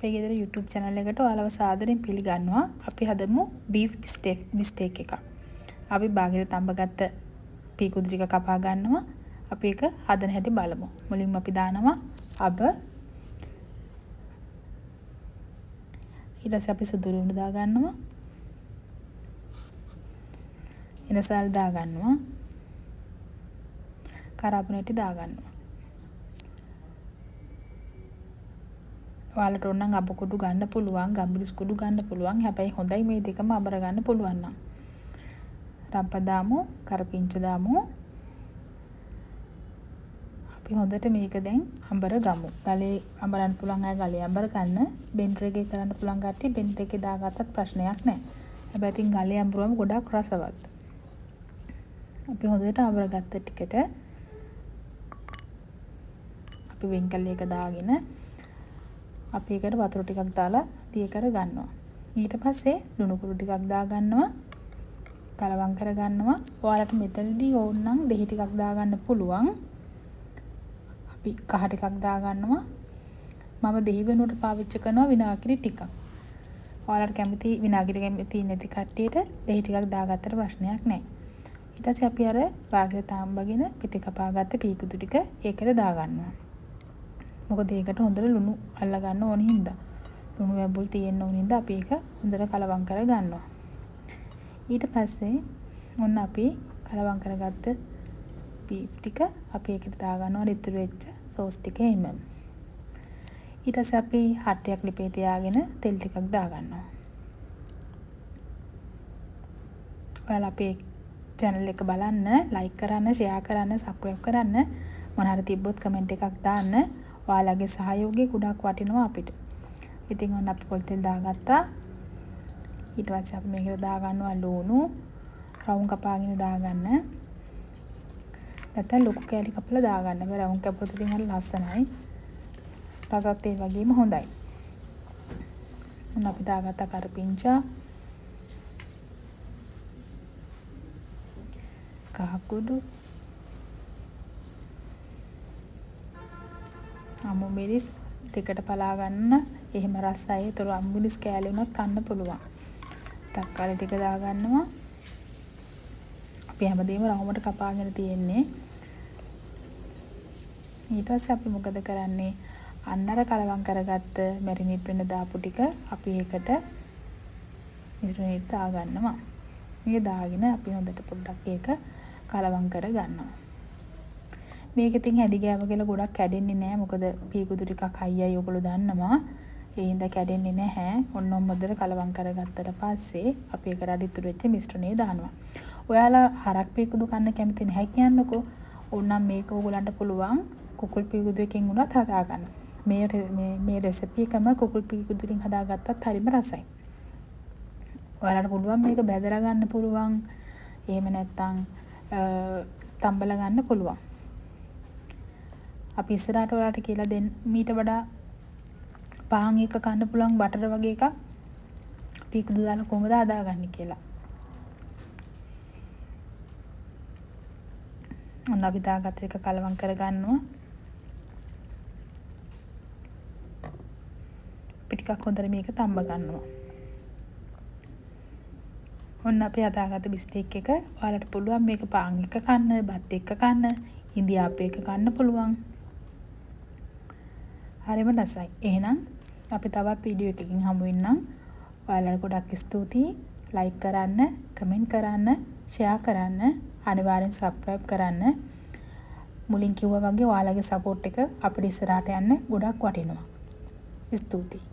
අපේ ගෙදර YouTube channel එකට ඔයාලව සාදරයෙන් පිළිගන්නවා. අපි හදමු beef steak එකක්. අපි බාගෙට තඹගත්ත පීකුදු ටික කපා ගන්නවා. අපි ඒක හදන හැටි බලමු. මුලින්ම අපි දානවා අබ. ඊට පස්සේ අපි සුදු ලුණු දා ගන්නවා. එනසල් දා ගන්නවා. කරාපුණටි දා ගන්නවා. ඔයාලට ඕන නම් අබ කුඩු ගන්න පුළුවන්, ගම්බිරිස් කුඩු ගන්න පුළුවන්. හැබැයි හොඳයි මේ දෙකම අබර ගන්න පුළුවන් නම්. රම්ප දාමු, කරපිංච දාමු. අපි හොඳට මේක දැන් අඹර ගමු. ගලේ අඹරන්න පුළුවන් අය ගලේ අඹර ගන්න. බෙන්ඩර් එකේ කරන්න පුළුවන් කට්ටිය බෙන්ඩර් එකේ දාගත්තත් ප්‍රශ්නයක් නැහැ. හැබැයි ඉතින් ගලේ අඹරුවම ගොඩක් රසවත්. අපි හොඳට අඹර ගත්ත ටිකට අපි වෙන්කල් එක දාගෙන අපි ඒකට වතුර ටිකක් දාලා දිය කර ගන්නවා. ඊට පස්සේ ලුණු කුඩු ටිකක් දා ගන්නවා. කලවම් කර ගන්නවා. ඔයාලට මෙතනදී ඕන නම් දෙහි ටිකක් දා ගන්න පුළුවන්. අපි කහ ටිකක් දා ගන්නවා. මම දෙහි වෙනුවට පාවිච්චි කරනවා විනාගිරි ටිකක්. ඔයාලට කැමති විනාගිරි කැමති නැති කට්ටියට දෙහි ටිකක් දාගත්තට ප්‍රශ්නයක් නැහැ. ඊට පස්සේ අපි අර බාගෙට තාම්බගෙන පිටි කපාගත්ත පීකුදු ටික ඒකට දා ගන්නවා. මොකද ඒකට හොඳට ලුණු අල්ල ගන්න ඕන හින්දා. ලුණු වැබුල් තියෙන්න ඕන හින්දා අපි ඒක හොඳට කලවම් කර ගන්නවා. ඊට පස්සේ ඔන්න අපි කලවම් කරගත්ත බීෆ් ටික අපි ඒකට දා ගන්නවා රිතුරු වෙච්ච සෝස් ටික එන්න. ඊට පස්සේ අපි හට්ටියක් ලිපේ තියාගෙන තෙල් ටිකක් දා ගන්නවා. ඔයාලා අපේ channel එක බලන්න, like කරන්න, share කරන්න, subscribe කරන්න. මොන හරි තිබ්බොත් comment එකක් දාන්න. ඔයාලගේ සහයෝගය ගොඩක් වටිනවා අපිට. ඉතින් ඔන්න අපි පොල් තෙල් දාගත්තා. ඊට පස්සේ අපි මේකට දා ගන්නවා ලුණු. රවුම් කපාගෙන දාගන්න. නැත්නම් ලොකු කෑලි කපලා දාගන්න. මේ රවුම් කැපුවොත් ඉතින් හරි ලස්සනයි. රසත් ඒ වගේම හොඳයි. ඔන්න අපි දාගත්තා කරපිංචා. කහ කුඩු. අමු මිරිස් දෙකට පලා ගන්න. එහෙම රසයි. ඒතර අමු මිරිස් කෑලි උනත් කන්න පුළුවන්. තක්කාලි ටික දා ගන්නවා. අපි හැමදේම රවුමට කපාගෙන තියෙන්නේ. ඊට පස්සේ අපි මොකද කරන්නේ? අන්නර කලවම් කරගත්ත මැරිනේට් වෙන්න දාපු ටික අපි ඒකට මිශ්‍රණයට දා ගන්නවා. මේ දාගෙන අපි හොඳට පොඩ්ඩක් ඒක කලවම් කර ගන්නවා. මේක ඉතින් හැදි ගෑව කියලා ගොඩක් කැඩෙන්නේ නැහැ. මොකද පීකුදු ටිකක් හයියයි ඔයගොල්ලෝ දන්නවා. ඒ හින්දා කැඩෙන්නේ නැහැ. ඔන්න ඔම්මදර කලවම් කරගත්තට පස්සේ අපි ඒකට අදිතුරු වෙච්ච මිශ්‍රණය දානවා. ඔයාලා හරක් පීකුදු කන්න කැමති නැහැ කියන්නකෝ. ඕනනම් මේක ඕගොල්ලන්ට පුළුවන් කුකුල් පීකුදු එකකින් උනත් හදා ගන්න. මේ රෙසිපි එකම කුකුල් පීකුදු වලින් හදාගත්තත් හරිම රසයි. ඔයාලට පුළුවන් මේක බෙදලා ගන්න පුළුවන්. එහෙම නැත්නම් තම්බලා ගන්න පුළුවන්. අපි ඉස්සරහට ඔයාලට කියලා දෙන්න මීට වඩා පාන් එක කන්න පුළුවන් බටර් වගේ එකක් පීකුදු දාලා කොහොමද හදාගන්නේ කියලා. ඔන්න අපි දාගත්ත එක කලවම් කරගන්නවා. ටිකක් හොඳට මේක තම්බ ගන්නවා. ඔන්න අපි හදාගත්ත බිස්ටෙක් එක ඔයාලට පුළුවන් මේක පාන් එක කන්න, බත් එක්ක කන්න, ඉන්දියාප්ප එක කන්න පුළුවන්. හරිම රසයි. එහෙනම් අපි තවත් වීඩියෝ එකකින් හමු වෙන්නම්. ඔයාලට ගොඩක් ස්තුතියි. like කරන්න, comment කරන්න, share කරන්න, අනිවාර්යෙන් subscribe කරන්න. මුලින් කිව්වා වගේ ඔයාලගේ support එක අපිට ඉස්සරහට යන්න ගොඩක් වටිනවා. ස්තුතියි.